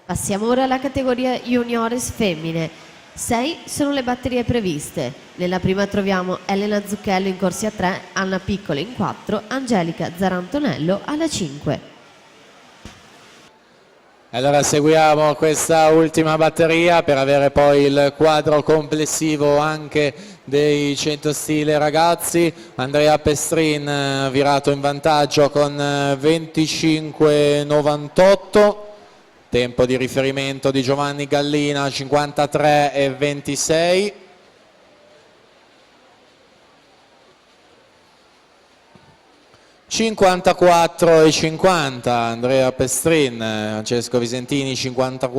Passiamo ora alla categoria juniores femmine. 6 sono le batterie previste. Nella prima troviamo Elena Zucchello in corsia 3, Anna Piccolo in 4, Angelica Zarantonello alla 5. Allora seguiamo questa ultima batteria per avere poi il quadro complessivo anche dei 100 stile ragazzi. Andrea Pestrin virato in vantaggio con 25,98. Tempo di riferimento di Giovanni Gallina 53,26. (54,50) Andrea Pestrin, Francesco Visentini 54.